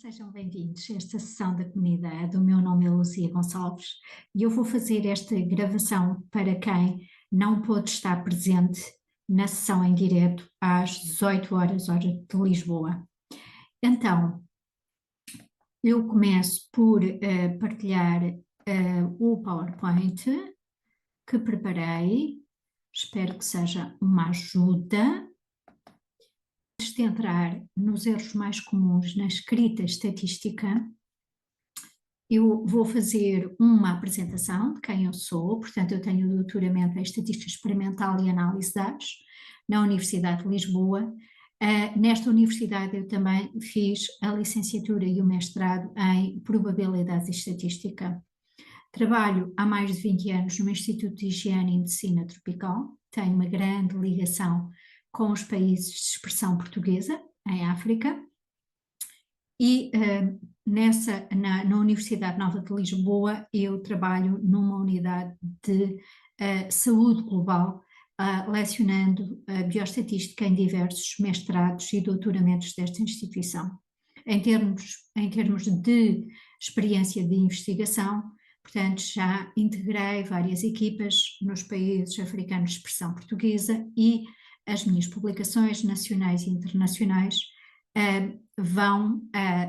Sejam bem-vindos a esta sessão da comunidade. O meu nome é Luzia Gonçalves e eu vou fazer esta gravação para quem não pôde estar presente na sessão em direto às 18 horas, hora de Lisboa. Então, eu começo por partilhar o PowerPoint que preparei. Espero que seja uma ajuda. Antes de entrar nos erros mais comuns na escrita estatística, eu vou fazer uma apresentação de quem eu sou. Portanto, eu tenho o doutoramento em Estatística Experimental e Análise de Dados na Universidade de Lisboa. Nesta universidade eu também fiz a licenciatura e o mestrado em Probabilidades e Estatística. Trabalho há mais de 20 anos no Instituto de Higiene e Medicina Tropical, tenho uma grande ligação com os países de expressão portuguesa, em África, e na Universidade Nova de Lisboa eu trabalho numa unidade de saúde global, lecionando bioestatística em diversos mestrados e doutoramentos desta instituição. Em termos de experiência de investigação, portanto, já integrei várias equipas nos países africanos de expressão portuguesa e as minhas publicações nacionais e internacionais vão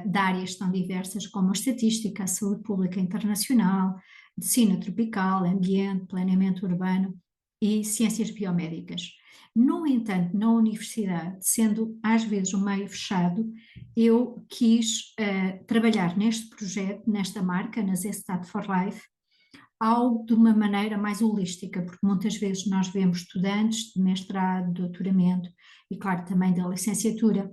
de áreas tão diversas como a estatística, a saúde pública internacional, medicina tropical, ambiente, planeamento urbano e ciências biomédicas. No entanto, na universidade, sendo às vezes um meio fechado, eu quis trabalhar neste projeto, nesta marca, na Zestat for Life, algo de uma maneira mais holística, porque muitas vezes nós vemos estudantes de mestrado, doutoramento e, claro, também da licenciatura,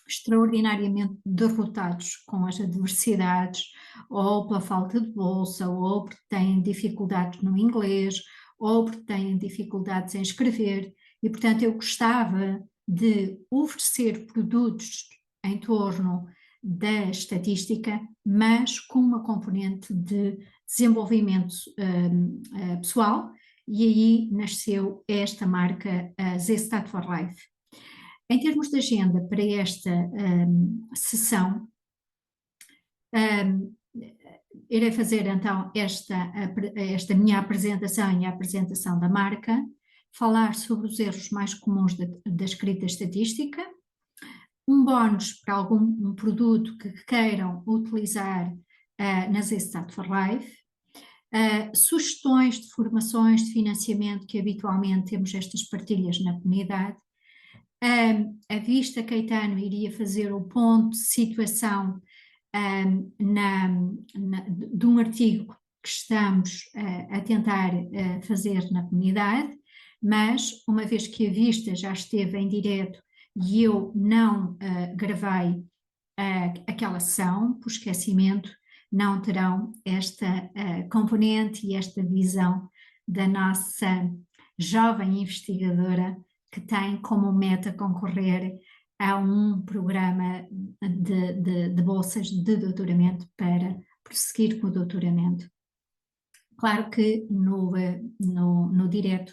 extraordinariamente derrotados com as adversidades, ou pela falta de bolsa, ou porque têm dificuldades no inglês, ou porque têm dificuldades em escrever, e portanto eu gostava de oferecer produtos em torno da estatística, mas com uma componente de desenvolvimento pessoal, e aí nasceu esta marca, a Zestat for Life. Em termos de agenda para esta sessão, irei fazer então esta minha apresentação e a apresentação da marca, falar sobre os erros mais comuns da escrita estatística, um bónus para algum produto que queiram utilizar na Zestat for Life, sugestões de formações de financiamento, que habitualmente temos estas partilhas na comunidade. A Vista Caetano iria fazer o ponto de situação de um artigo que estamos a tentar fazer na comunidade, mas uma vez que a Vista já esteve em direto e eu não gravei aquela sessão, por esquecimento, não terão esta componente e esta visão da nossa jovem investigadora que tem como meta concorrer a um programa de bolsas de doutoramento para prosseguir com o doutoramento. Claro que no direto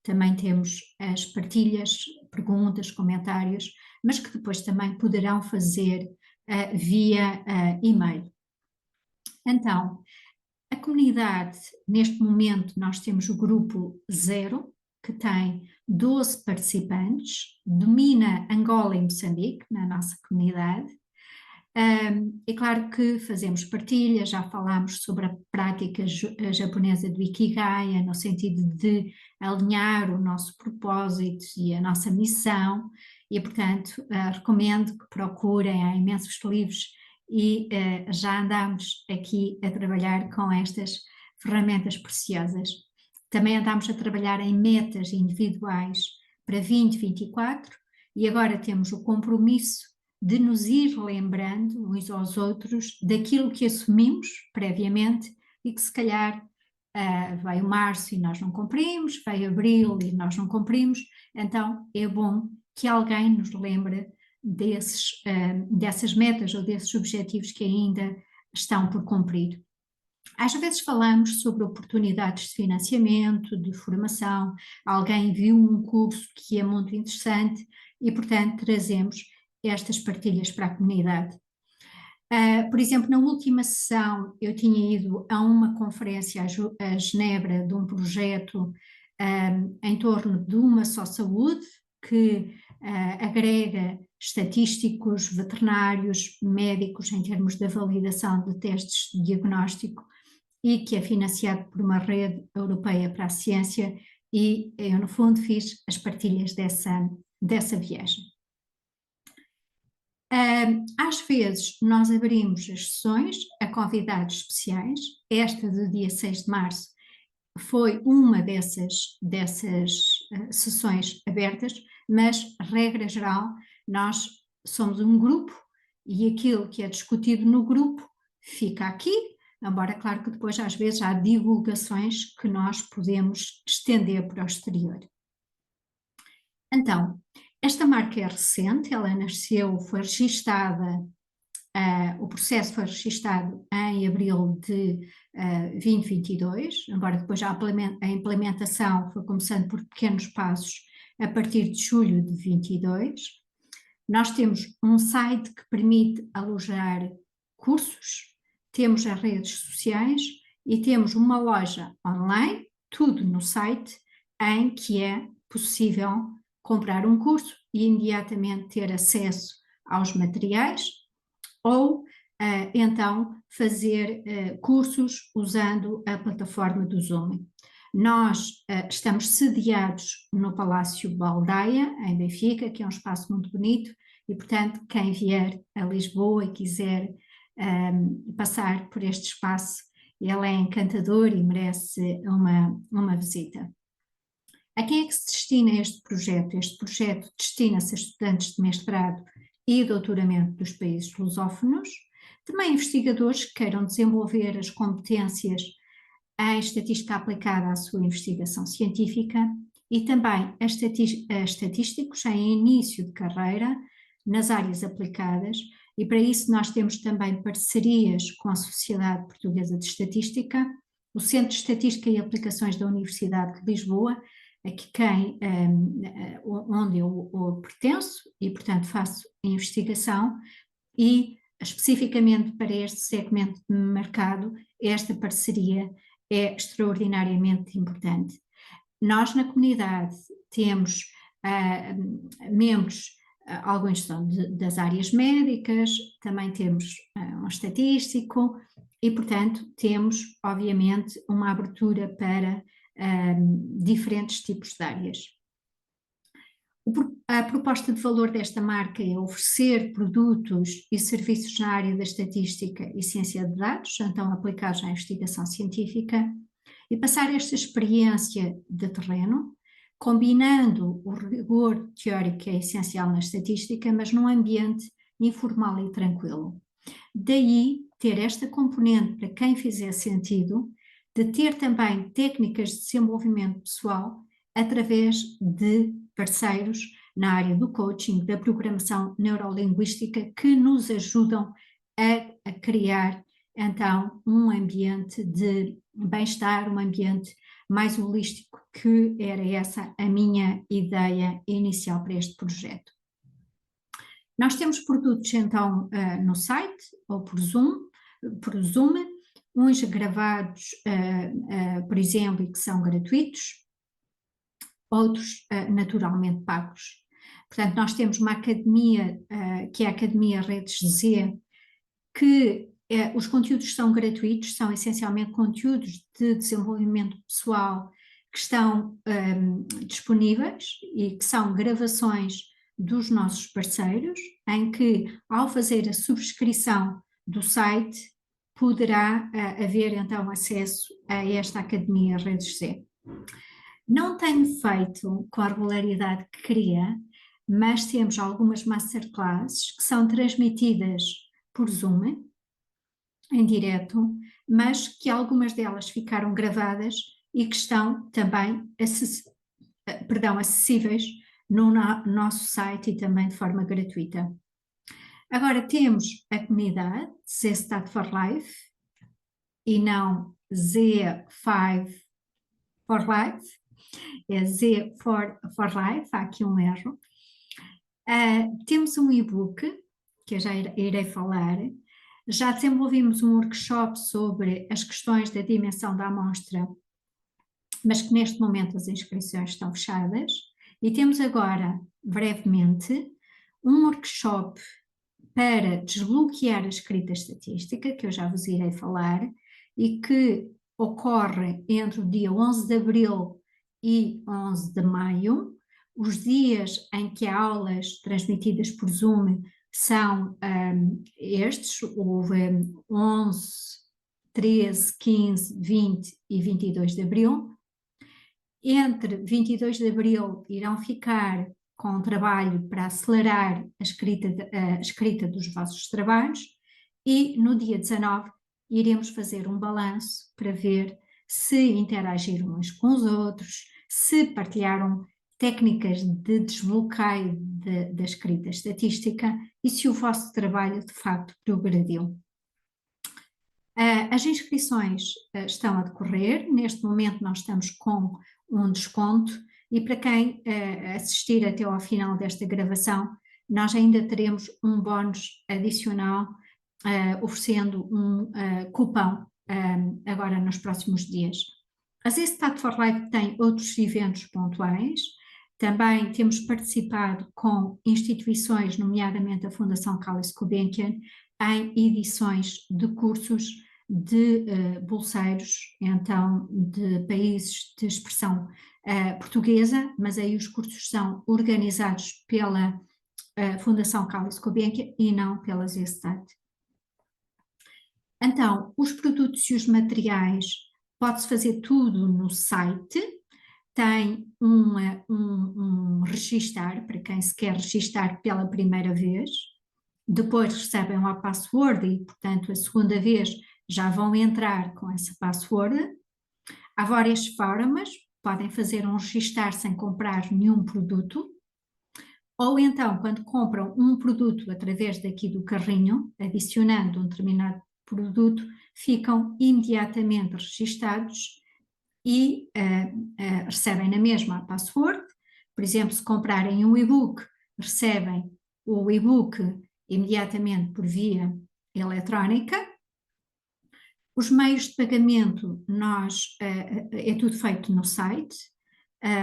também temos as partilhas, perguntas, comentários, mas que depois também poderão fazer via e-mail. Então, a comunidade, neste momento nós temos o grupo 0, que tem 12 participantes, domina Angola e Moçambique na nossa comunidade. É claro que fazemos partilha, já falámos sobre a prática japonesa do Ikigai, no sentido de alinhar o nosso propósito e a nossa missão, e portanto recomendo que procurem, há imensos livros e já andamos aqui a trabalhar com estas ferramentas preciosas. Também andamos a trabalhar em metas individuais para 2024 e agora temos o compromisso de nos ir lembrando uns aos outros daquilo que assumimos previamente e que se calhar veio março e nós não cumprimos, veio abril e nós não cumprimos, então é bom que alguém nos lembre dessas metas ou desses objetivos que ainda estão por cumprir. Às vezes falamos sobre oportunidades de financiamento, de formação, alguém viu um curso que é muito interessante e, portanto, trazemos estas partilhas para a comunidade. Por exemplo, na última sessão eu tinha ido a uma conferência a Genebra de um projeto em torno de uma só saúde, que agrega estatísticos, veterinários, médicos em termos da validação de testes de diagnóstico e que é financiado por uma rede europeia para a ciência, e eu no fundo fiz as partilhas dessa viagem. Às vezes nós abrimos as sessões a convidados especiais. Esta do dia 6 de março foi uma dessas sessões abertas, mas, regra geral, nós somos um grupo e aquilo que é discutido no grupo fica aqui, embora, claro que depois às vezes há divulgações que nós podemos estender para o exterior. Então, esta marca é recente, ela nasceu, foi registada, o processo foi registado em abril de 2022, embora depois a implementação foi começando por pequenos passos a partir de julho de 22. Nós temos um site que permite alojar cursos, temos as redes sociais e temos uma loja online, tudo no site, em que é possível comprar um curso e imediatamente ter acesso aos materiais, ou então fazer cursos usando a plataforma do Zoom. Nós estamos sediados no Palácio Baldaia, em Benfica, que é um espaço muito bonito, e portanto quem vier a Lisboa e quiser passar por este espaço, ele é encantador e merece uma visita. A quem é que se destina este projeto? Este projeto destina-se a estudantes de mestrado e doutoramento dos países lusófonos, também investigadores que queiram desenvolver as competências em estatística aplicada à sua investigação científica, e também a estatísticos em início de carreira nas áreas aplicadas, e para isso nós temos também parcerias com a Sociedade Portuguesa de Estatística, o Centro de Estatística e Aplicações da Universidade de Lisboa, onde eu pertenço e, portanto, faço investigação, e especificamente para este segmento de mercado, esta parceria é extraordinariamente importante. Nós na comunidade temos membros, alguns são das áreas médicas, também temos um estatístico e, portanto, temos obviamente uma abertura para diferentes tipos de áreas. A proposta de valor desta marca é oferecer produtos e serviços na área da estatística e ciência de dados, então aplicados à investigação científica, e passar esta experiência de terreno, combinando o rigor teórico que é essencial na estatística, mas num ambiente informal e tranquilo. Daí ter esta componente para quem fizer sentido, de ter também técnicas de desenvolvimento pessoal através de parceiros na área do coaching, da programação neurolinguística, que nos ajudam a criar então um ambiente de bem-estar, um ambiente mais holístico, que era essa a minha ideia inicial para este projeto. Nós temos produtos então no site ou por Zoom, uns gravados, por exemplo, e que são gratuitos, outros naturalmente pagos. Portanto, nós temos uma academia, que é a Academia Redes Z, que os conteúdos são gratuitos, são essencialmente conteúdos de desenvolvimento pessoal que estão disponíveis e que são gravações dos nossos parceiros, em que, ao fazer a subscrição do site, poderá haver então acesso a esta Academia Redes Z. Não tenho feito com a regularidade que queria, mas temos algumas masterclasses que são transmitidas por Zoom, em direto, mas que algumas delas ficaram gravadas e que estão também acessíveis no nosso site e também de forma gratuita. Agora temos a comunidade Z-Stat for Life e não Z5 for Life, é Z for Life, há aqui um erro. Temos um e-book, que eu já irei falar, Já desenvolvimos um workshop sobre as questões da dimensão da amostra, mas que neste momento as inscrições estão fechadas. E temos agora, brevemente, um workshop para desbloquear a escrita estatística, que eu já vos irei falar, e que ocorre entre o dia 11 de abril e 11 de maio. Os dias em que há aulas transmitidas por Zoom são estes, houve 11, 13, 15, 20 e 22 de abril. Entre 22 de abril irão ficar com um trabalho para acelerar a escrita dos vossos trabalhos e no dia 19 iremos fazer um balanço para ver se interagiram uns com os outros, se partilharam técnicas de desbloqueio da escrita estatística e se o vosso trabalho de facto progrediu. As inscrições estão a decorrer, neste momento nós estamos com um desconto e para quem assistir até ao final desta gravação, nós ainda teremos um bónus adicional oferecendo um cupão agora nos próximos dias. A ZSTAT for Life tem outros eventos pontuais, também temos participado com instituições, nomeadamente a Fundação Carlos Gulbenkian, em edições de cursos de bolseiros, então de países de expressão portuguesa, mas aí os cursos são organizados pela Fundação Carlos Gulbenkian e não pela ZSTAT. Então, os produtos e os materiais, pode-se fazer tudo no site, tem um registar, para quem se quer registar pela primeira vez, depois recebem lá a password e, portanto, a segunda vez já vão entrar com essa password. Há várias formas, podem fazer um registar sem comprar nenhum produto, ou então, quando compram um produto através daqui do carrinho, adicionando um determinado produto, ficam imediatamente registados e recebem na mesma a password. Por exemplo, se comprarem um e-book, recebem o e-book imediatamente por via eletrónica. Os meios de pagamento, é tudo feito no site,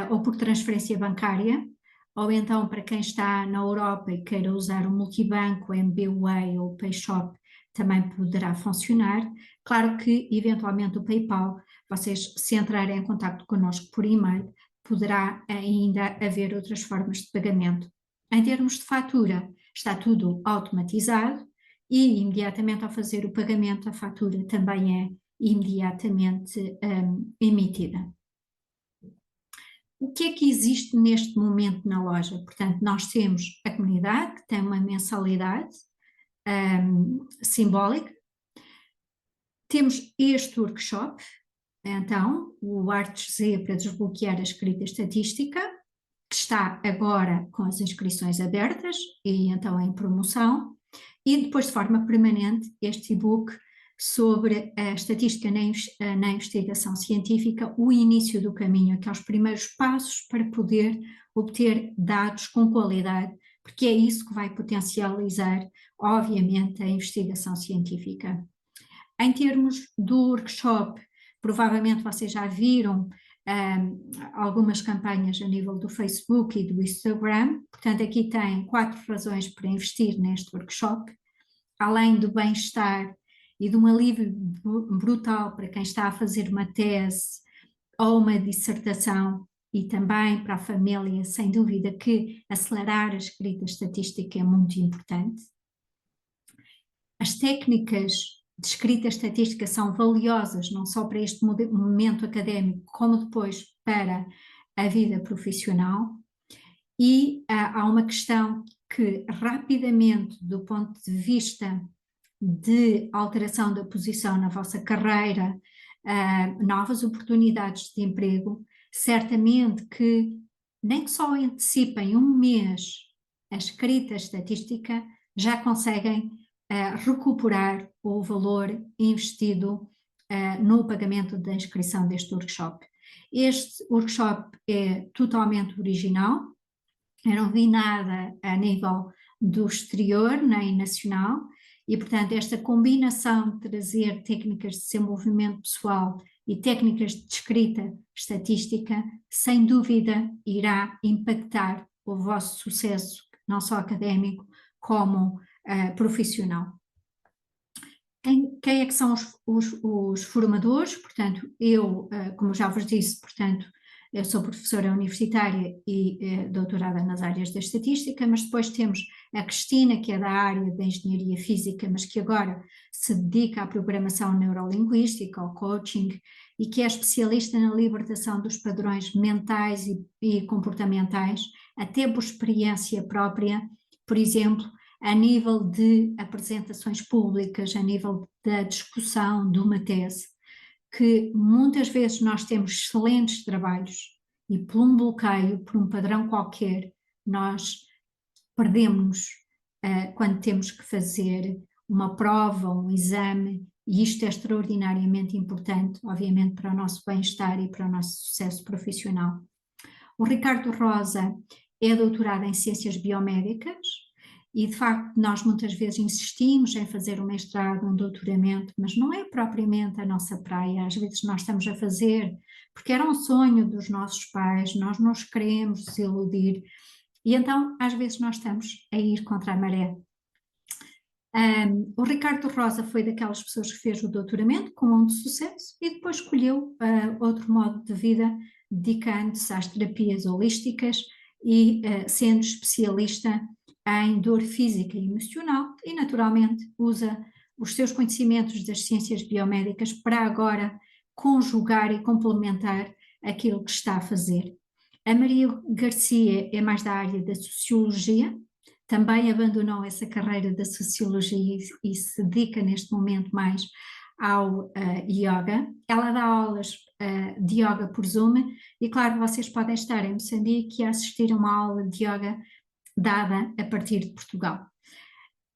ou por transferência bancária, ou então para quem está na Europa e queira usar o multibanco, MBWay ou PayShop, também poderá funcionar. Claro que, eventualmente, o PayPal, vocês se entrarem em contato connosco por e-mail, poderá ainda haver outras formas de pagamento. Em termos de fatura, está tudo automatizado e imediatamente ao fazer o pagamento, a fatura também é imediatamente emitida. O que é que existe neste momento na loja? Portanto, nós temos a comunidade, que tem uma mensalidade simbólica, temos este workshop, então, o Artes Z para desbloquear a escrita estatística, que está agora com as inscrições abertas e então em promoção, e depois de forma permanente este e-book sobre a estatística na investigação científica, o início do caminho, aqueles primeiros passos para poder obter dados com qualidade, porque é isso que vai potencializar, obviamente, a investigação científica. Em termos do workshop, provavelmente vocês já viram algumas campanhas a nível do Facebook e do Instagram, portanto aqui tem 4 razões para investir neste workshop, além do bem-estar e de um alívio brutal para quem está a fazer uma tese ou uma dissertação e também para a família, sem dúvida que acelerar a escrita estatística é muito importante. As técnicas de escrita estatística são valiosas não só para este momento académico, como depois para a vida profissional. E há uma questão que rapidamente, do ponto de vista de alteração da posição na vossa carreira, novas oportunidades de emprego, certamente que nem que só antecipem um mês a escrita estatística, já conseguem recuperar o valor investido no pagamento da inscrição deste workshop. Este workshop é totalmente original, eu não vi nada a nível do exterior nem nacional E, portanto, esta combinação de trazer técnicas de desenvolvimento pessoal e técnicas de escrita estatística, sem dúvida, irá impactar o vosso sucesso, não só académico, como profissional. Quem é que são os formadores? Portanto, eu, como já vos disse, portanto, eu sou professora universitária e doutorada nas áreas da estatística, mas depois temos a Cristina, que é da área da engenharia física, mas que agora se dedica à programação neurolinguística, ao coaching, e que é especialista na libertação dos padrões mentais e comportamentais, até por experiência própria, por exemplo, a nível de apresentações públicas, a nível da discussão de uma tese, que muitas vezes nós temos excelentes trabalhos e por um bloqueio, por um padrão qualquer, nós perdemos quando temos que fazer uma prova, um exame, e isto é extraordinariamente importante, obviamente, para o nosso bem-estar e para o nosso sucesso profissional. O Ricardo Rosa é doutorado em Ciências Biomédicas, e de facto nós muitas vezes insistimos em fazer um mestrado, um doutoramento, mas não é propriamente a nossa praia. Às vezes nós estamos a fazer porque era um sonho dos nossos pais, nós não os queremos desiludir, e então às vezes nós estamos a ir contra a maré. O Ricardo Rosa foi daquelas pessoas que fez o doutoramento com muito sucesso e depois escolheu outro modo de vida, dedicando-se às terapias holísticas e sendo especialista em dor física e emocional, e naturalmente usa os seus conhecimentos das ciências biomédicas para agora conjugar e complementar aquilo que está a fazer. A Maria Garcia é mais da área da sociologia, também abandonou essa carreira da sociologia e se dedica neste momento mais ao yoga. Ela dá aulas de yoga por Zoom e claro, vocês podem estar em Moçambique e assistir a uma aula de yoga dada a partir de Portugal.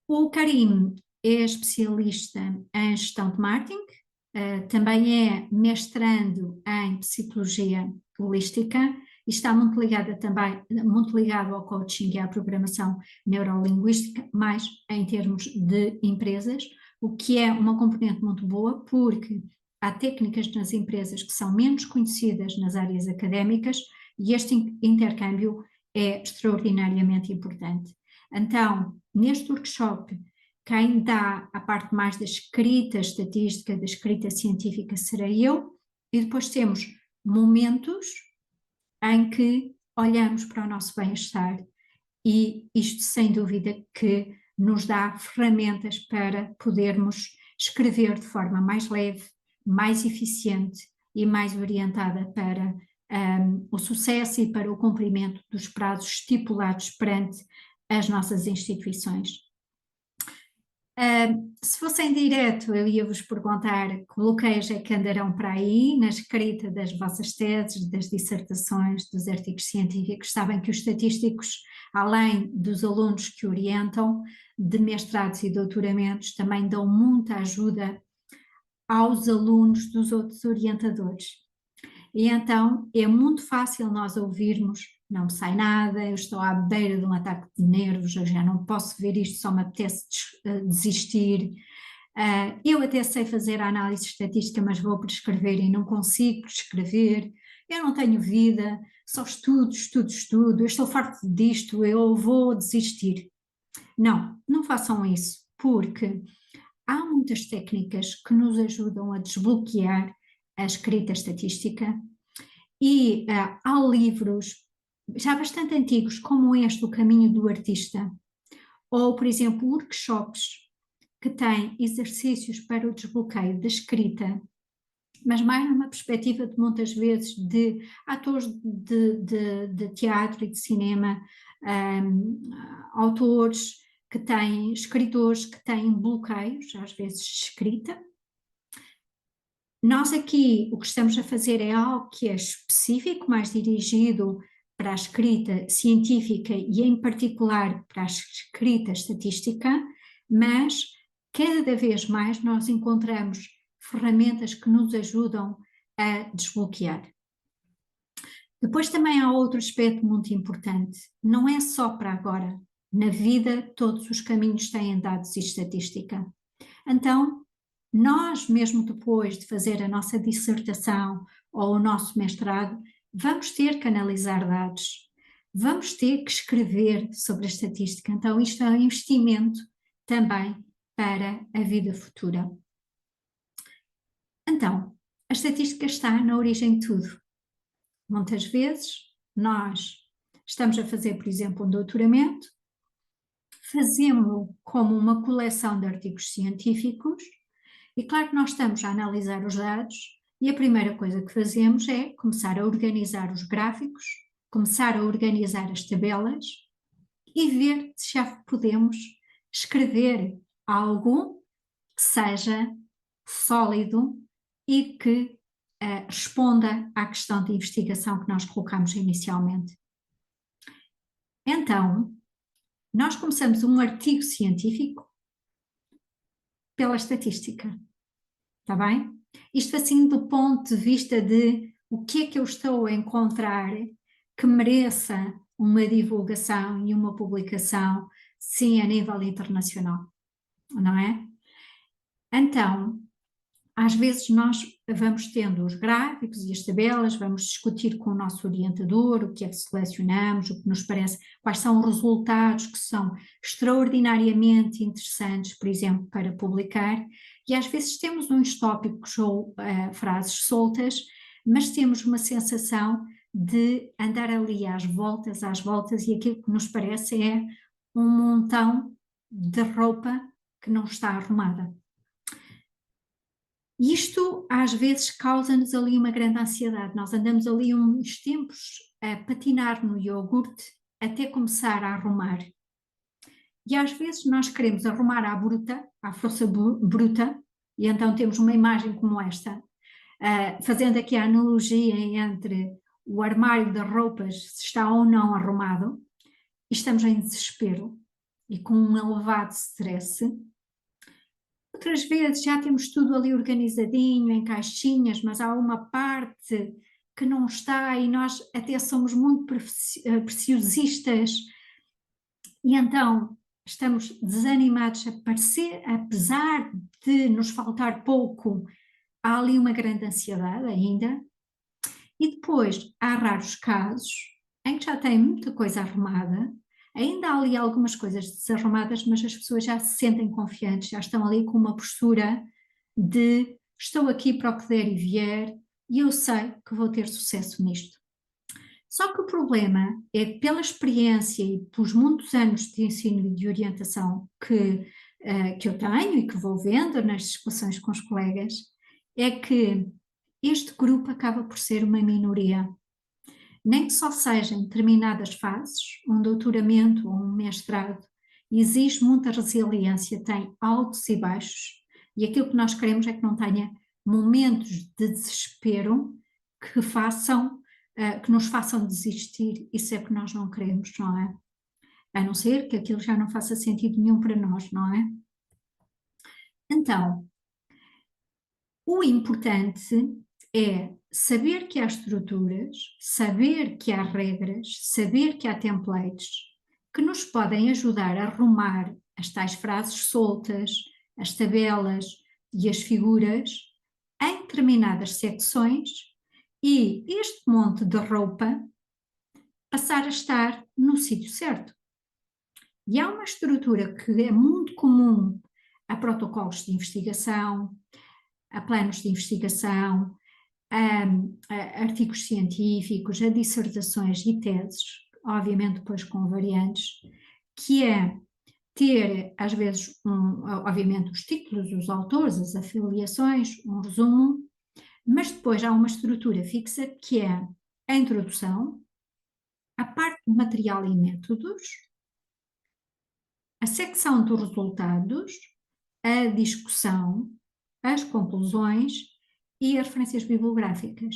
O Karim é especialista em gestão de marketing, também é mestrando em psicologia holística e está muito ligado ao coaching e à programação neurolinguística, mais em termos de empresas, o que é uma componente muito boa, porque há técnicas nas empresas que são menos conhecidas nas áreas académicas e este intercâmbio é extraordinariamente importante. Então, neste workshop, quem dá a parte mais da escrita estatística, da escrita científica, serei eu, e depois temos momentos em que olhamos para o nosso bem-estar e isto sem dúvida que nos dá ferramentas para podermos escrever de forma mais leve, mais eficiente e mais orientada para o sucesso e para o cumprimento dos prazos estipulados perante as nossas instituições. Se fossem direto, eu ia-vos perguntar que bloqueios é que andarão para aí na escrita das vossas teses, das dissertações, dos artigos científicos. Sabem que os estatísticos, além dos alunos que orientam, de mestrados e doutoramentos, também dão muita ajuda aos alunos dos outros orientadores. E então é muito fácil nós ouvirmos: não me sai nada, eu estou à beira de um ataque de nervos, eu já não posso ver isto, só me apetece desistir. Eu até sei fazer a análise estatística, mas vou prescrever e não consigo prescrever. Eu não tenho vida, só estudo, eu estou farto disto, eu vou desistir. Não, não façam isso, porque há muitas técnicas que nos ajudam a desbloquear a escrita estatística e há livros já bastante antigos como este, O Caminho do Artista, ou por exemplo workshops que têm exercícios para o desbloqueio da escrita, mas mais numa perspectiva de muitas vezes de atores de teatro e de cinema, autores que têm, escritores que têm bloqueios, às vezes de escrita. Nós aqui o que estamos a fazer é algo que é específico, mais dirigido para a escrita científica e em particular para a escrita estatística, mas cada vez mais nós encontramos ferramentas que nos ajudam a desbloquear. Depois também há outro aspecto muito importante, não é só para agora, Na vida, todos os caminhos têm dados e estatística. Então, nós, mesmo depois de fazer a nossa dissertação ou o nosso mestrado, vamos ter que analisar dados, vamos ter que escrever sobre a estatística. Então, isto é um investimento também para a vida futura. Então, a estatística está na origem de tudo. Muitas vezes, nós estamos a fazer, por exemplo, um doutoramento, fazemos-lo como uma coleção de artigos científicos, e claro que nós estamos a analisar os dados, e a primeira coisa que fazemos é começar a organizar os gráficos, começar a organizar as tabelas e ver se já podemos escrever algo que seja sólido e que responda à questão de investigação que nós colocamos inicialmente. Então, nós começamos um artigo científico pela estatística, está bem? Isto assim do ponto de vista de o que é que eu estou a encontrar que mereça uma divulgação e uma publicação, sim, a nível internacional, não é? Então, às vezes nós vamos tendo os gráficos e as tabelas, vamos discutir com o nosso orientador o que é que selecionamos, o que nos parece, quais são os resultados que são extraordinariamente interessantes, por exemplo, para publicar, e às vezes temos uns tópicos ou frases soltas, mas temos uma sensação de andar ali às voltas, e aquilo que nos parece é um montão de roupa que não está arrumada. Isto às vezes causa-nos ali uma grande ansiedade, nós andamos ali uns tempos a patinar no iogurte até começar a arrumar. E às vezes nós queremos arrumar à bruta, à força bruta, e então temos uma imagem como esta, fazendo aqui a analogia entre o armário de roupas se está ou não arrumado, e estamos em desespero e com um elevado stress. Outras vezes já temos tudo ali organizadinho, em caixinhas, mas há uma parte que não está e nós até somos muito preciosistas e então estamos desanimados apesar de nos faltar pouco, há ali uma grande ansiedade ainda. E depois há raros casos em que já tem muita coisa arrumada, ainda há ali algumas coisas desarrumadas, mas as pessoas já se sentem confiantes, já estão ali com uma postura de estou aqui para o que der e vier e eu sei que vou ter sucesso nisto. Só que o problema é que pela experiência e pelos muitos anos de ensino e de orientação que eu tenho e que vou vendo nas discussões com os colegas, é que este grupo acaba por ser uma minoria. Nem que só seja em determinadas fases, um doutoramento ou um mestrado, exige muita resiliência, tem altos e baixos, e aquilo que nós queremos é que não tenha momentos de desespero que nos façam desistir, isso é que nós não queremos, não é? A não ser que aquilo já não faça sentido nenhum para nós, não é? Então, o importante é saber que há estruturas, saber que há regras, saber que há templates que nos podem ajudar a arrumar as tais frases soltas, as tabelas e as figuras em determinadas secções e este monte de roupa passar a estar no sítio certo. E há uma estrutura que é muito comum a protocolos de investigação, a planos de investigação, a artigos científicos, a dissertações e teses, obviamente depois com variantes, que é ter, às vezes, obviamente os títulos, os autores, as afiliações, um resumo, mas depois há uma estrutura fixa que é a introdução, a parte de material e métodos, a secção dos resultados, a discussão, as conclusões e as referências bibliográficas.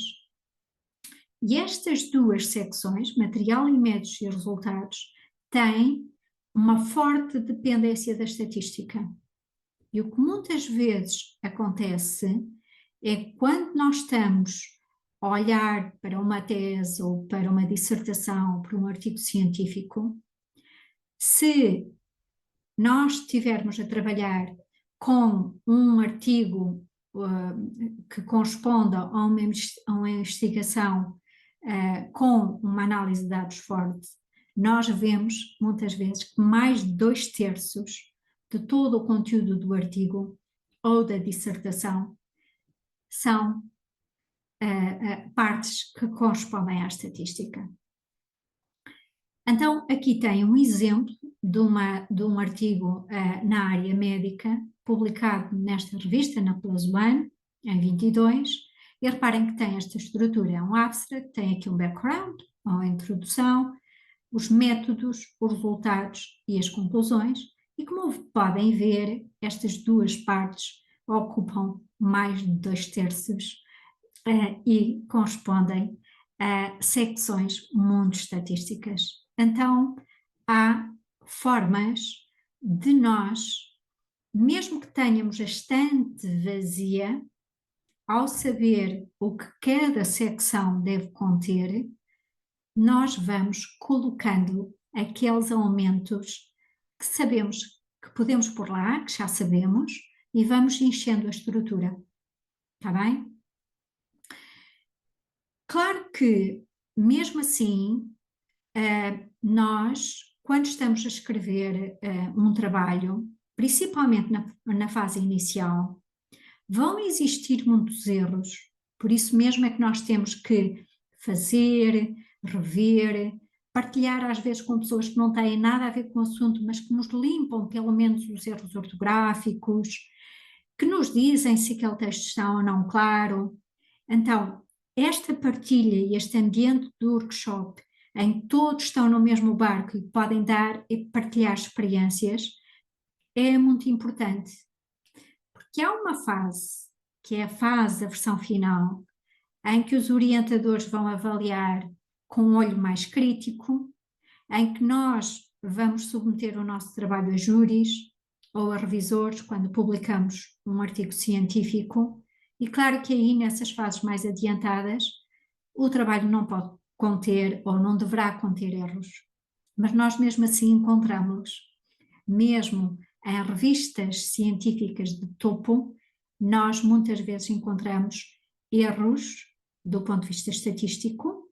E estas duas secções, material e métodos e resultados, têm uma forte dependência da estatística. E o que muitas vezes acontece é que quando nós estamos a olhar para uma tese ou para uma dissertação ou para um artigo científico, Se nós estivermos a trabalhar com um artigo que corresponda a uma investigação com uma análise de dados forte, nós vemos muitas vezes que mais de 2/3 de todo o conteúdo do artigo ou da dissertação são partes que correspondem à estatística. Então, aqui tem um exemplo de um artigo na área médica, publicado nesta revista, na PLOS ONE, em 22, e reparem que tem esta estrutura, é um abstract, tem aqui um background, uma introdução, os métodos, os resultados e as conclusões, e como podem ver, estas duas partes ocupam mais de 2/3 e correspondem a secções muito estatísticas. Então, há formas de nós, mesmo que tenhamos a estante vazia, ao saber o que cada secção deve conter, nós vamos colocando aqueles elementos que sabemos que podemos pôr lá, que já sabemos, e vamos enchendo a estrutura. Está bem? Claro que, mesmo assim, nós, quando estamos a escrever um trabalho, principalmente na fase inicial, vão existir muitos erros, por isso mesmo é que nós temos que fazer, rever, partilhar às vezes com pessoas que não têm nada a ver com o assunto, mas que nos limpam pelo menos os erros ortográficos, que nos dizem se aquele texto está ou não claro. Então, esta partilha e este ambiente do workshop, em que todos estão no mesmo barco e podem dar e partilhar experiências, é muito importante. Porque há uma fase, que é a fase da versão final, em que os orientadores vão avaliar com um olho mais crítico, em que nós vamos submeter o nosso trabalho a júris ou a revisores quando publicamos um artigo científico, e claro que aí nessas fases mais adiantadas o trabalho não pode conter ou não deverá conter erros, mas nós mesmo assim encontramos, mesmo em revistas científicas de topo, nós muitas vezes encontramos erros do ponto de vista estatístico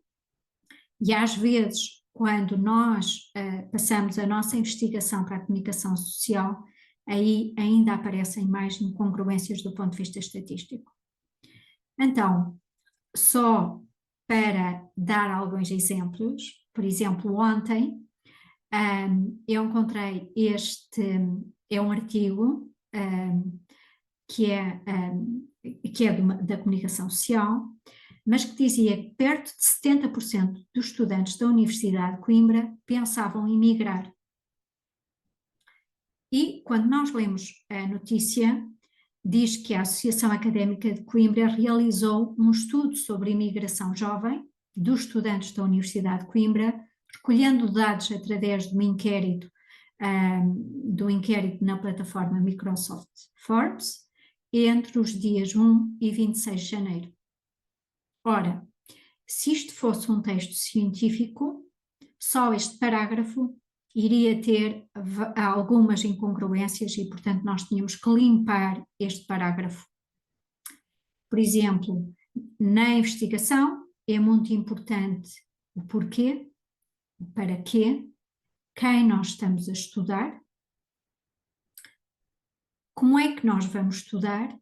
e às vezes quando nós passamos a nossa investigação para a comunicação social, aí ainda aparecem mais incongruências do ponto de vista estatístico. Então, só para dar alguns exemplos, por exemplo, ontem eu encontrei é um artigo que é da comunicação social, mas que dizia que perto de 70% dos estudantes da Universidade de Coimbra pensavam em migrar. E quando nós lemos a notícia, diz que a Associação Académica de Coimbra realizou um estudo sobre imigração jovem dos estudantes da Universidade de Coimbra, recolhendo dados através de um inquérito na plataforma Microsoft Forbes, entre os dias 1 e 26 de janeiro. Ora, se isto fosse um texto científico, só este parágrafo iria ter algumas incongruências e, portanto, nós tínhamos que limpar este parágrafo. Por exemplo, na investigação é muito importante o porquê, o para quê, quem nós estamos a estudar, como é que nós vamos estudar,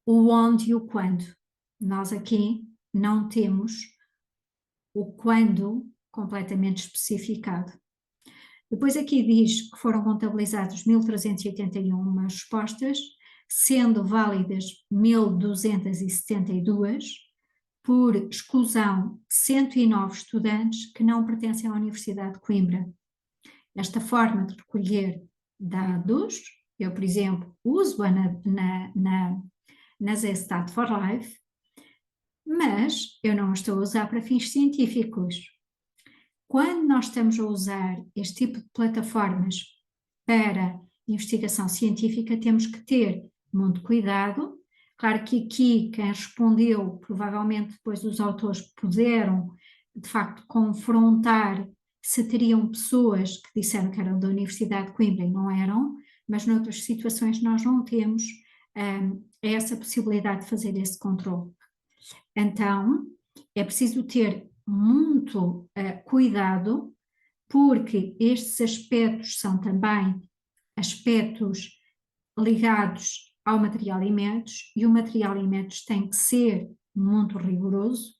o onde e o quando. Nós aqui não temos o quando completamente especificado. Depois aqui diz que foram contabilizados 1.381 respostas, sendo válidas 1.272, por exclusão de 109 estudantes que não pertencem à Universidade de Coimbra. Esta forma de recolher dados, eu, por exemplo, uso-a na Zstat for Life, mas eu não a estou a usar para fins científicos. Quando nós estamos a usar este tipo de plataformas para investigação científica, temos que ter muito cuidado. Claro que aqui quem respondeu, provavelmente depois os autores puderam, de facto, confrontar se teriam pessoas que disseram que eram da Universidade de Coimbra e não eram, mas noutras situações nós não temos essa possibilidade de fazer esse controle. Então, é preciso ter muito cuidado, porque estes aspectos são também aspectos ligados ao material alimentos, e o material alimentos tem que ser muito rigoroso,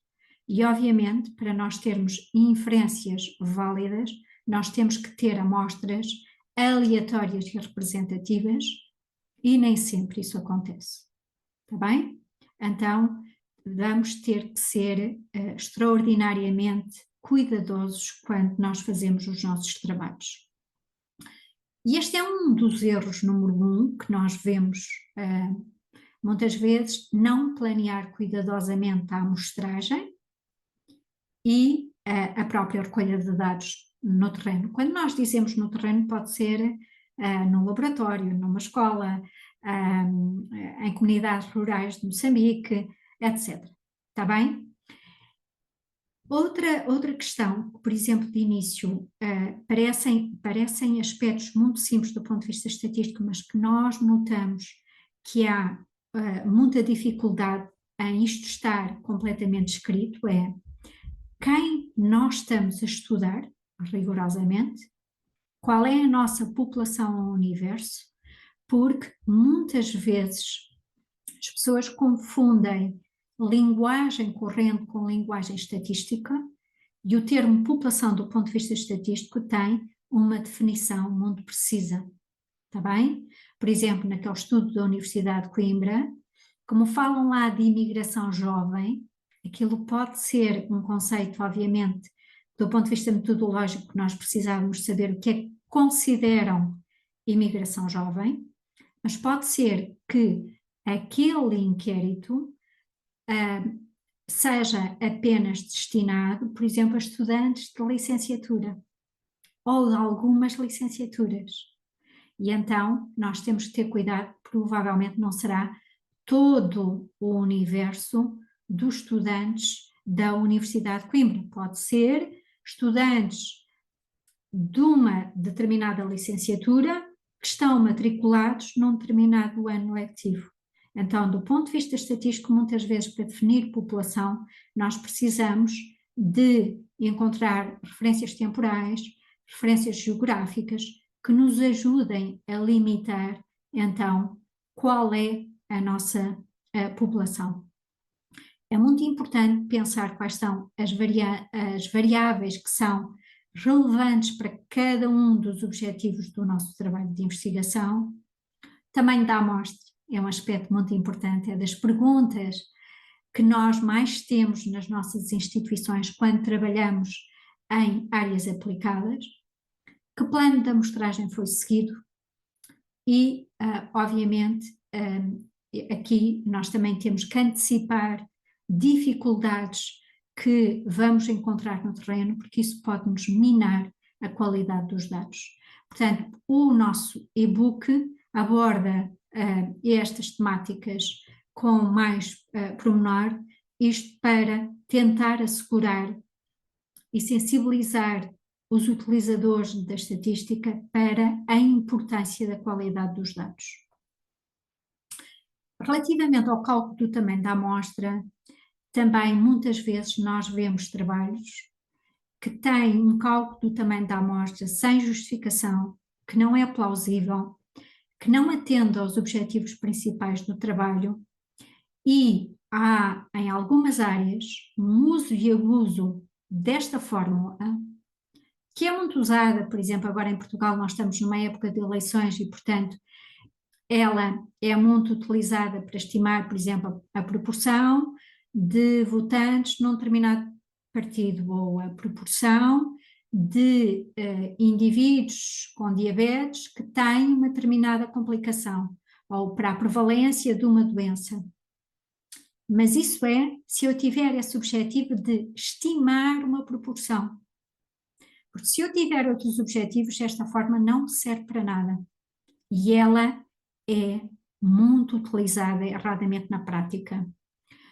e obviamente para nós termos inferências válidas, nós temos que ter amostras aleatórias e representativas, e nem sempre isso acontece, está bem? Então vamos ter que ser extraordinariamente cuidadosos quando nós fazemos os nossos trabalhos. E este é um dos erros número 1 que nós vemos muitas vezes, não planear cuidadosamente a amostragem e a própria recolha de dados no terreno. Quando nós dizemos no terreno, pode ser num laboratório, numa escola, em comunidades rurais de Moçambique, etc. Está bem? Outra questão, por exemplo, de início, parecem aspectos muito simples do ponto de vista estatístico, mas que nós notamos que há muita dificuldade em isto estar completamente escrito, é quem nós estamos a estudar, rigorosamente, qual é a nossa população ao universo, porque muitas vezes as pessoas confundem linguagem corrente com linguagem estatística, e o termo população do ponto de vista estatístico tem uma definição muito precisa, está bem? Por exemplo, naquele estudo da Universidade de Coimbra, como falam lá de imigração jovem, aquilo pode ser um conceito, obviamente, do ponto de vista metodológico, que nós precisávamos saber o que é que consideram imigração jovem, mas pode ser que aquele inquérito seja apenas destinado, por exemplo, a estudantes de licenciatura ou de algumas licenciaturas. E então nós temos que ter cuidado, provavelmente não será todo o universo dos estudantes da Universidade de Coimbra. Pode ser estudantes de uma determinada licenciatura que estão matriculados num determinado ano letivo. Então, do ponto de vista estatístico, muitas vezes para definir população, nós precisamos de encontrar referências temporais, referências geográficas, que nos ajudem a limitar, então, qual é a nossa população. É muito importante pensar quais são as variáveis que são relevantes para cada um dos objetivos do nosso trabalho de investigação. Tamanho da amostra é um aspecto muito importante, é das perguntas que nós mais temos nas nossas instituições quando trabalhamos em áreas aplicadas. Que plano de amostragem foi seguido? E, obviamente, aqui nós também temos que antecipar dificuldades que vamos encontrar no terreno, porque isso pode nos minar a qualidade dos dados. Portanto, o nosso e-book aborda estas temáticas com mais pormenor, isto para tentar assegurar e sensibilizar os utilizadores da estatística para a importância da qualidade dos dados. Relativamente ao cálculo do tamanho da amostra, também muitas vezes nós vemos trabalhos que têm um cálculo do tamanho da amostra sem justificação, que não é plausível, que não atende aos objetivos principais do trabalho, e há em algumas áreas um uso e abuso desta fórmula, que é muito usada, por exemplo, agora em Portugal nós estamos numa época de eleições e, portanto, ela é muito utilizada para estimar, por exemplo, a proporção de votantes num determinado partido, ou a proporção de indivíduos com diabetes que têm uma determinada complicação, ou para a prevalência de uma doença. Mas isso é se eu tiver esse objetivo de estimar uma proporção. Porque se eu tiver outros objetivos, esta forma não serve para nada. E ela é muito utilizada erradamente na prática.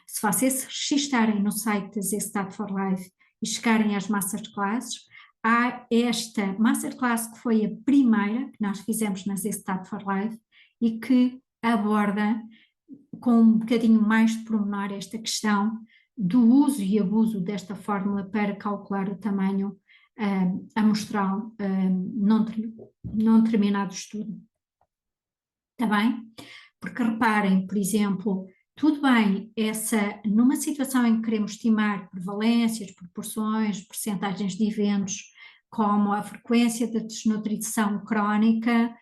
Se vocês se registarem no site da Stat for Life e chegarem às masterclasses, há esta masterclass que foi a primeira que nós fizemos na Start for Life e que aborda com um bocadinho mais de pormenor esta questão do uso e abuso desta fórmula para calcular o tamanho amostral num determinado estudo. Está bem? Porque reparem, por exemplo, tudo bem, numa situação em que queremos estimar prevalências, proporções, percentagens de eventos, como a frequência da desnutrição crónica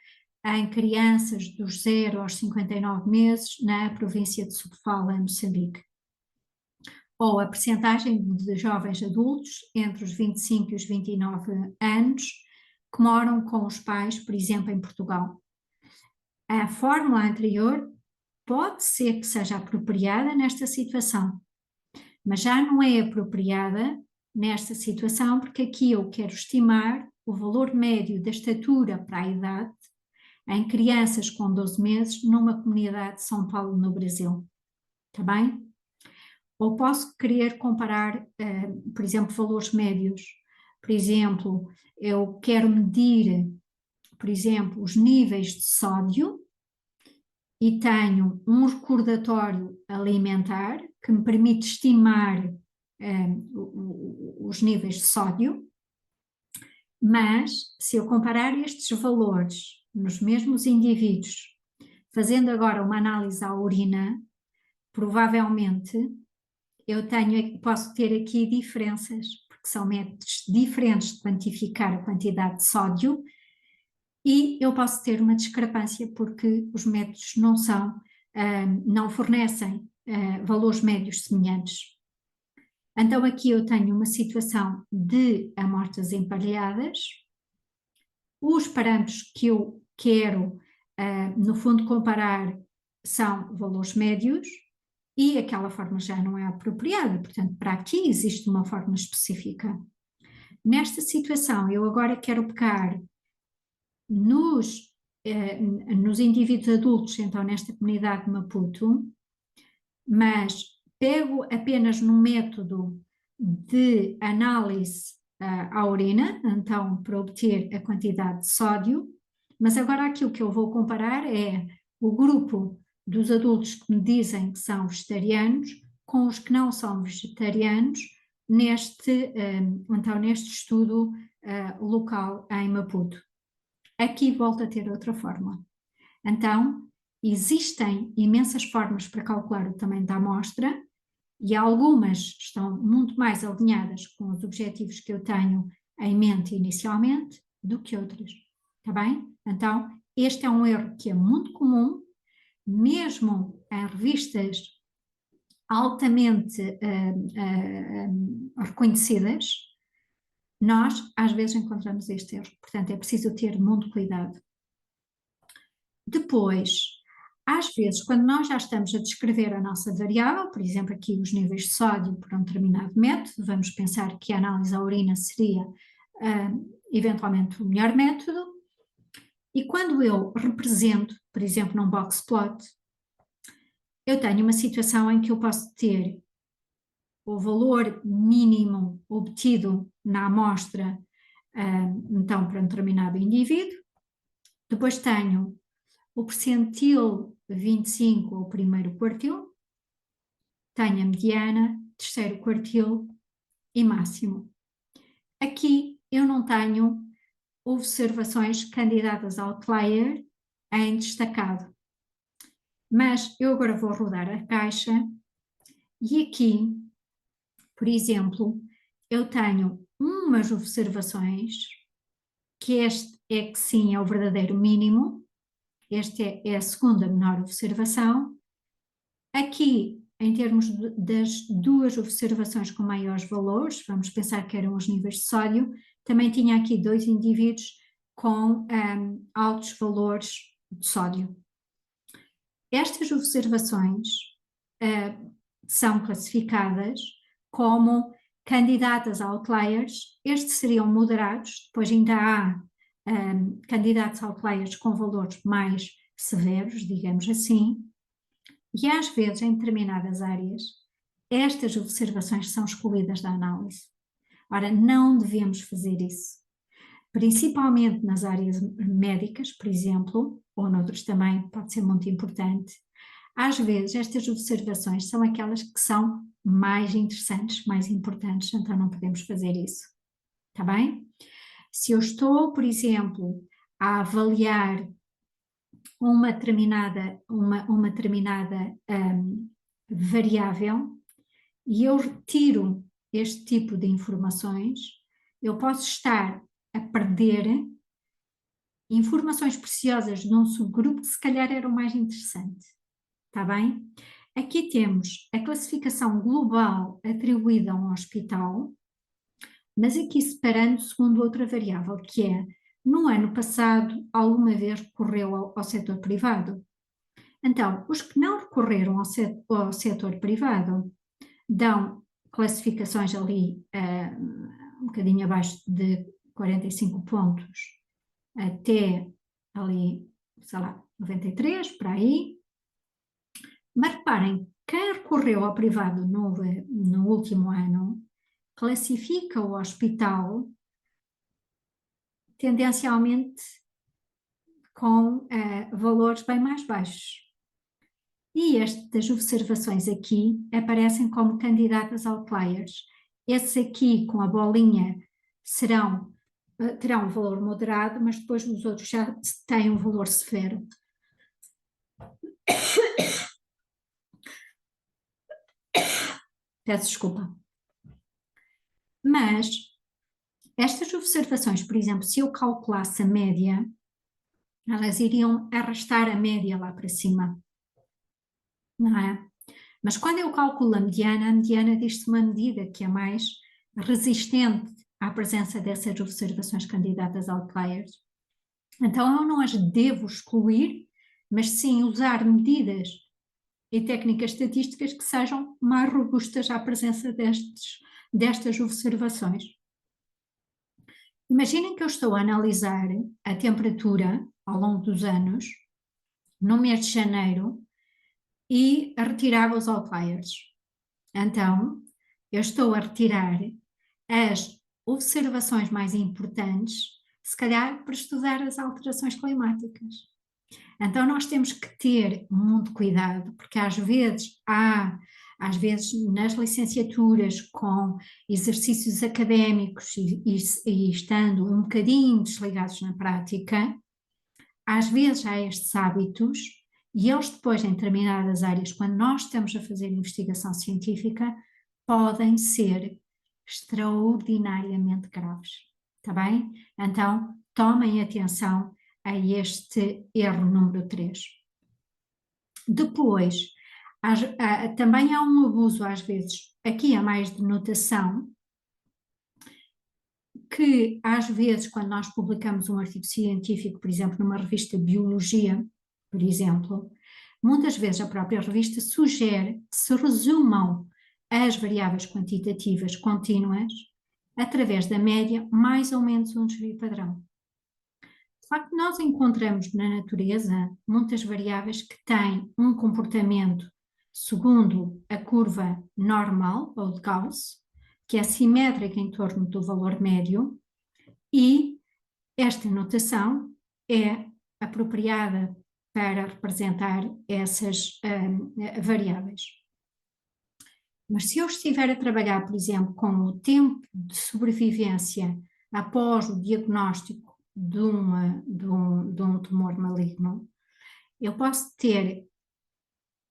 em crianças dos 0 aos 59 meses na província de Sofala, em Moçambique. Ou a percentagem de jovens adultos entre os 25 e os 29 anos que moram com os pais, por exemplo, em Portugal. A fórmula anterior pode ser que seja apropriada nesta situação, mas já não é apropriada nesta situação porque aqui eu quero estimar o valor médio da estatura para a idade em crianças com 12 meses numa comunidade de São Paulo, no Brasil. Está bem? Ou posso querer comparar, por exemplo, valores médios. Por exemplo, eu quero medir, por exemplo, os níveis de sódio e tenho um recordatório alimentar que me permite estimar os níveis de sódio, mas se eu comparar estes valores nos mesmos indivíduos, fazendo agora uma análise à urina, provavelmente posso ter aqui diferenças, porque são métodos diferentes de quantificar a quantidade de sódio, e eu posso ter uma discrepância porque os métodos não fornecem valores médios semelhantes. Então aqui eu tenho uma situação de amostras emparelhadas, os parâmetros que eu quero, no fundo, comparar são valores médios e aquela forma já não é apropriada, portanto, para aqui existe uma forma específica. Nesta situação, eu agora quero pegar nos indivíduos adultos, então nesta comunidade de Maputo, mas pego apenas no método de análise à urina, então para obter a quantidade de sódio, mas agora aquilo que eu vou comparar é o grupo dos adultos que me dizem que são vegetarianos com os que não são vegetarianos neste estudo local em Maputo. Aqui volto a ter outra fórmula. Então, existem imensas formas para calcular o tamanho da amostra e algumas estão muito mais alinhadas com os objetivos que eu tenho em mente inicialmente do que outras. Está bem? Então, este é um erro que é muito comum, mesmo em revistas altamente reconhecidas, nós às vezes encontramos este erro. Portanto, é preciso ter muito cuidado. Depois, às vezes, quando nós já estamos a descrever a nossa variável, por exemplo, aqui os níveis de sódio por um determinado método, vamos pensar que a análise à urina seria eventualmente o melhor método, e quando eu represento, por exemplo, num box plot, eu tenho uma situação em que eu posso ter o valor mínimo obtido na amostra, então, para um determinado indivíduo, depois tenho o percentil 25 ou primeiro quartil, tenho a mediana, terceiro quartil e máximo. Aqui eu não tenho observações candidatas a outlier em destacado, mas eu agora vou rodar a caixa e aqui, por exemplo, eu tenho umas observações que este é que sim é o verdadeiro mínimo. Esta é a segunda menor observação. Aqui, em termos das duas observações com maiores valores, vamos pensar que eram os níveis de sódio, também tinha aqui dois indivíduos com altos valores de sódio. Estas observações são classificadas como candidatas a outliers. Estes seriam moderados, depois ainda há candidatos a outliers com valores mais severos, digamos assim, e às vezes em determinadas áreas estas observações são excluídas da análise. Ora, não devemos fazer isso, principalmente nas áreas médicas, por exemplo, ou noutros também, pode ser muito importante. Às vezes, estas observações são aquelas que são mais interessantes, mais importantes, então não podemos fazer isso, está bem? Se eu estou, por exemplo, a avaliar uma determinada variável e eu retiro este tipo de informações, eu posso estar a perder informações preciosas de um subgrupo que se calhar era o mais interessante, está bem? Aqui temos a classificação global atribuída a um hospital, mas aqui separando segundo outra variável, que é, no ano passado, alguma vez recorreu ao setor privado? Então, os que não recorreram ao setor privado dão classificações ali um bocadinho abaixo de 45 pontos até ali, sei lá, 93, para aí. Mas reparem, quem recorreu ao privado no último ano classifica o hospital tendencialmente com valores bem mais baixos. E estas observações aqui aparecem como candidatas outliers. Esses aqui com a bolinha terão um valor moderado, mas depois os outros já têm um valor severo. Peço desculpa. Mas estas observações, por exemplo, se eu calculasse a média, elas iriam arrastar a média lá para cima, não é? Mas quando eu calculo a mediana diz-se uma medida que é mais resistente à presença dessas observações candidatas a outliers. Então eu não as devo excluir, mas sim usar medidas e técnicas estatísticas que sejam mais robustas à presença destas observações. Imaginem que eu estou a analisar a temperatura ao longo dos anos, no mês de janeiro, e retirava os outliers. Então, eu estou a retirar as observações mais importantes, se calhar para estudar as alterações climáticas. Então nós temos que ter muito cuidado, porque às vezes nas licenciaturas com exercícios académicos e estando um bocadinho desligados na prática, às vezes há estes hábitos e eles depois em determinadas áreas, quando nós estamos a fazer investigação científica, podem ser extraordinariamente graves, está bem? Então tomem atenção a este erro número 3. Depois, também há um abuso às vezes, aqui há mais de notação, que às vezes quando nós publicamos um artigo científico, por exemplo, numa revista de Biologia, por exemplo, muitas vezes a própria revista sugere que se resumam as variáveis quantitativas contínuas através da média mais ou menos um desvio padrão. De facto, nós encontramos na natureza muitas variáveis que têm um comportamento segundo a curva normal, ou de Gauss, que é simétrica em torno do valor médio, e esta notação é apropriada para representar essas variáveis. Mas se eu estiver a trabalhar, por exemplo, com o tempo de sobrevivência após o diagnóstico de um tumor maligno, eu posso ter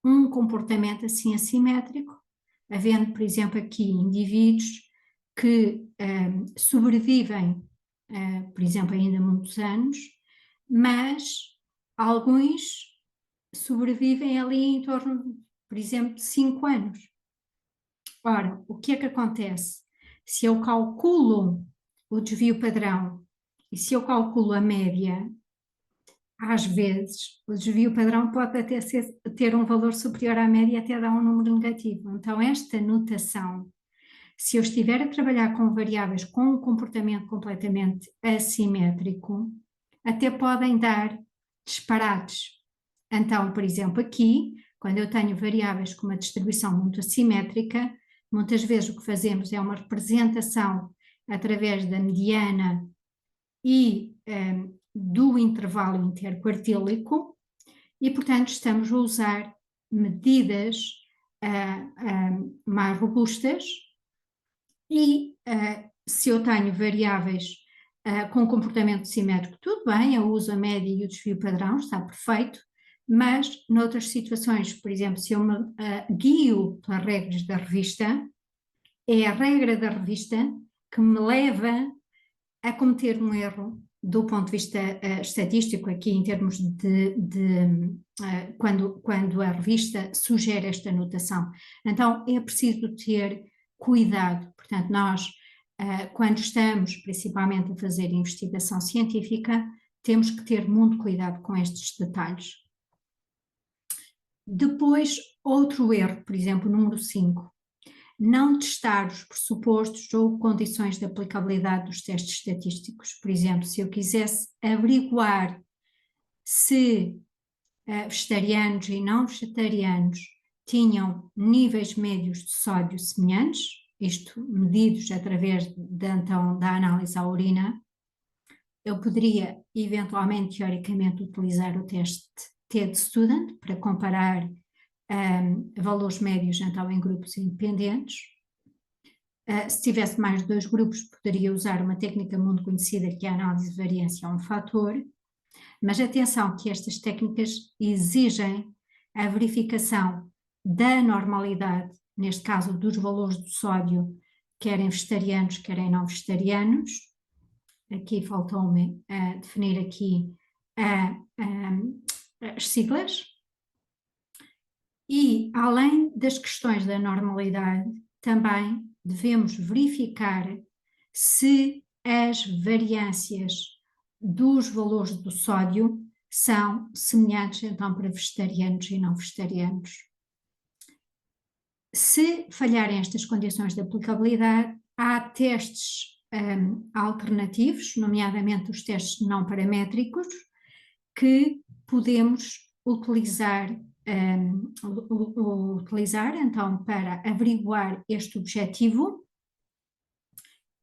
um comportamento assim assimétrico, havendo, por exemplo, aqui indivíduos que sobrevivem, por exemplo, ainda muitos anos, mas alguns sobrevivem ali em torno, por exemplo, de 5 anos. Ora, o que é que acontece? Se eu calculo o desvio padrão e se eu calculo a média, às vezes o desvio padrão pode até ter um valor superior à média e até dar um número negativo. Então, esta notação, se eu estiver a trabalhar com variáveis com um comportamento completamente assimétrico, até podem dar disparates. Então, por exemplo, aqui, quando eu tenho variáveis com uma distribuição muito assimétrica, muitas vezes o que fazemos é uma representação através da mediana e do intervalo interquartílico, e, portanto, estamos a usar medidas mais robustas. E se eu tenho variáveis com comportamento simétrico, tudo bem, eu uso a média e o desvio padrão, está perfeito, mas noutras situações, por exemplo, se eu me guio pelas regras da revista, é a regra da revista que me leva a cometer um erro do ponto de vista estatístico, aqui em termos quando a revista sugere esta notação. Então é preciso ter cuidado, portanto nós quando estamos principalmente a fazer investigação científica, temos que ter muito cuidado com estes detalhes. Depois, outro erro, por exemplo, número 5, não testar os pressupostos ou condições de aplicabilidade dos testes estatísticos. Por exemplo, se eu quisesse averiguar se vegetarianos e não vegetarianos tinham níveis médios de sódio semelhantes, isto medidos através então, da análise à urina, eu poderia eventualmente, teoricamente, utilizar o teste TED-Student para comparar valores médios então em grupos independentes. Se tivesse mais de 2 grupos, poderia usar uma técnica muito conhecida que é a análise de variância a um fator, mas atenção que estas técnicas exigem a verificação da normalidade, neste caso dos valores do sódio, querem vegetarianos, querem não vegetarianos. Aqui faltou-me definir aqui as siglas. E, além das questões da normalidade, também devemos verificar se as variâncias dos valores do sódio são semelhantes, então, para vegetarianos e não vegetarianos. Se falharem estas condições de aplicabilidade, há testes alternativos, nomeadamente os testes não paramétricos, que podemos utilizar então para averiguar este objetivo,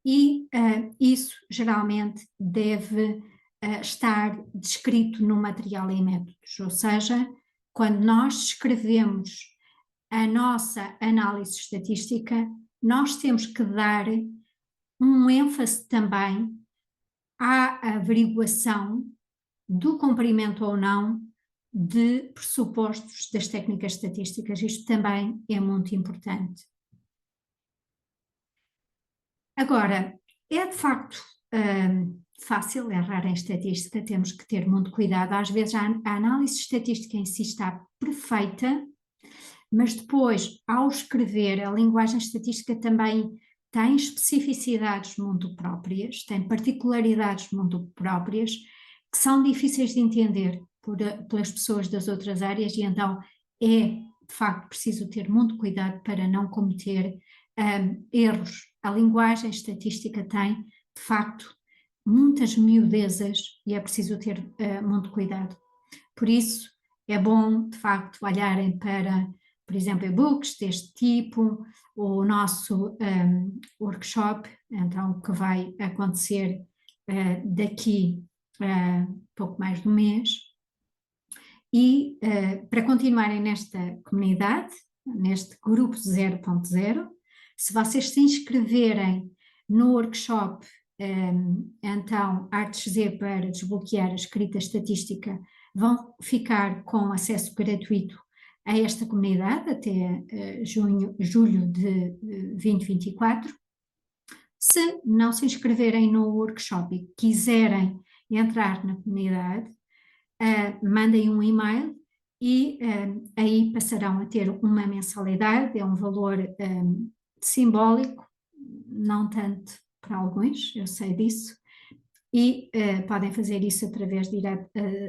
e isso geralmente deve estar descrito no material e métodos, ou seja, quando nós escrevemos a nossa análise estatística, nós temos que dar um ênfase também à averiguação do cumprimento ou não de pressupostos das técnicas estatísticas. Isto também é muito importante. Agora, é de facto fácil errar em estatística, temos que ter muito cuidado. Às vezes a análise estatística em si está perfeita, mas depois, ao escrever, a linguagem estatística também tem especificidades muito próprias, tem particularidades muito próprias, que são difíceis de entender pelas pessoas das outras áreas, e então é, de facto, preciso ter muito cuidado para não cometer erros. A linguagem estatística tem, de facto, muitas miudezas e é preciso ter muito cuidado. Por isso, é bom, de facto, olharem para, por exemplo, e-books deste tipo, o nosso workshop, então, que vai acontecer daqui pouco mais de um mês. E para continuarem nesta comunidade, neste grupo 0.0, se vocês se inscreverem no workshop, então, Artes Z para desbloquear a escrita estatística, vão ficar com acesso gratuito a esta comunidade até julho de 2024. Se não se inscreverem no workshop e quiserem entrar na comunidade, mandem um e-mail e aí passarão a ter uma mensalidade, é um valor simbólico, não tanto para alguns, eu sei disso, e podem fazer isso através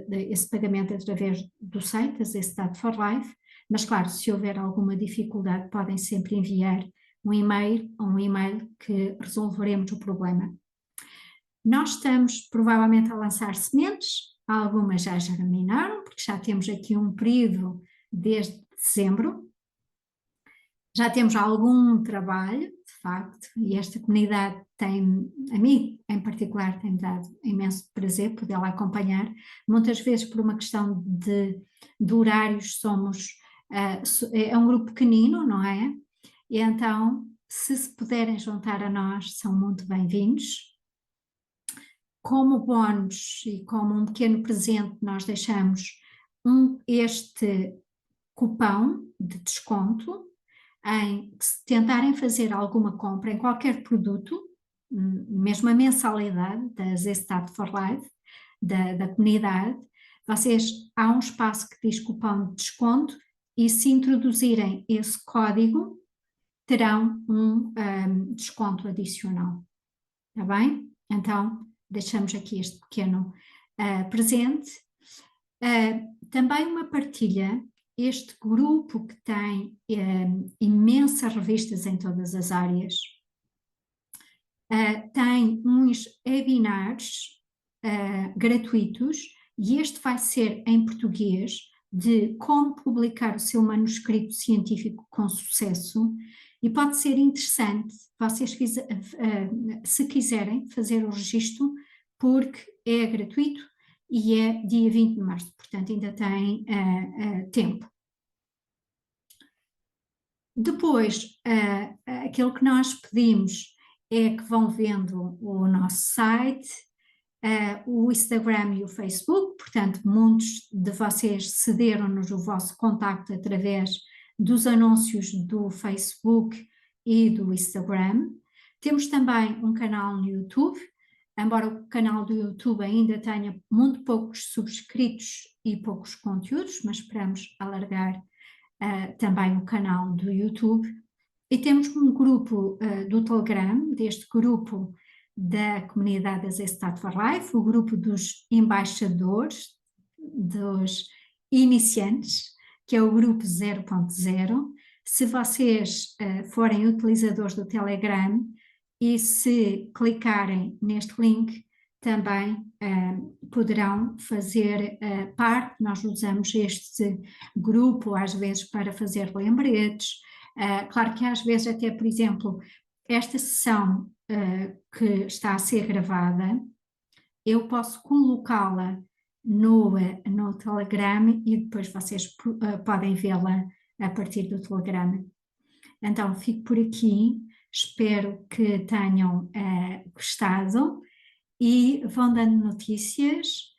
esse pagamento através do site, as Stat for Life, mas claro, se houver alguma dificuldade podem sempre enviar um e-mail que resolveremos o problema. Nós estamos provavelmente a lançar sementes, algumas já germinaram, porque já temos aqui um período desde dezembro, já temos algum trabalho facto, e esta comunidade tem, a mim em particular, tem dado imenso prazer poder lá acompanhar. Muitas vezes por uma questão de horários somos, é um grupo pequenino, não é? E então, se puderem juntar a nós, são muito bem-vindos. Como bónus e como um pequeno presente, nós deixamos este cupão de desconto em que se tentarem fazer alguma compra em qualquer produto, mesmo a mensalidade da Zestat for Life, da comunidade, há um espaço que diz cupom de desconto e se introduzirem esse código, terão um desconto adicional. Está bem? Então, deixamos aqui este pequeno presente. Também uma partilha, este grupo que tem imensas revistas em todas as áreas, tem uns webinars gratuitos e este vai ser em português de como publicar o seu manuscrito científico com sucesso e pode ser interessante vocês se quiserem fazer o registro porque é gratuito e é dia 20 de março, portanto ainda tem tempo. Depois, aquilo que nós pedimos é que vão vendo o nosso site, o Instagram e o Facebook, portanto muitos de vocês cederam-nos o vosso contacto através dos anúncios do Facebook e do Instagram. Temos também um canal no YouTube, embora o canal do YouTube ainda tenha muito poucos subscritos e poucos conteúdos, mas esperamos alargar também o canal do YouTube. E temos um grupo do Telegram, deste grupo da comunidade da Zestat for Life, o grupo dos embaixadores, dos iniciantes, que é o grupo 0.0. Se vocês forem utilizadores do Telegram e se clicarem neste link, também poderão fazer parte. Nós usamos este grupo às vezes para fazer lembretes. Claro que às vezes até, por exemplo, esta sessão que está a ser gravada, eu posso colocá-la no Telegram e depois vocês podem vê-la a partir do Telegram. Então fico por aqui, espero que tenham gostado e vão dando notícias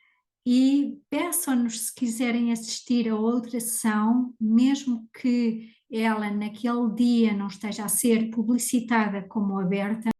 e peçam-nos se quiserem assistir a outra sessão, mesmo que ela naquele dia não esteja a ser publicitada como aberta,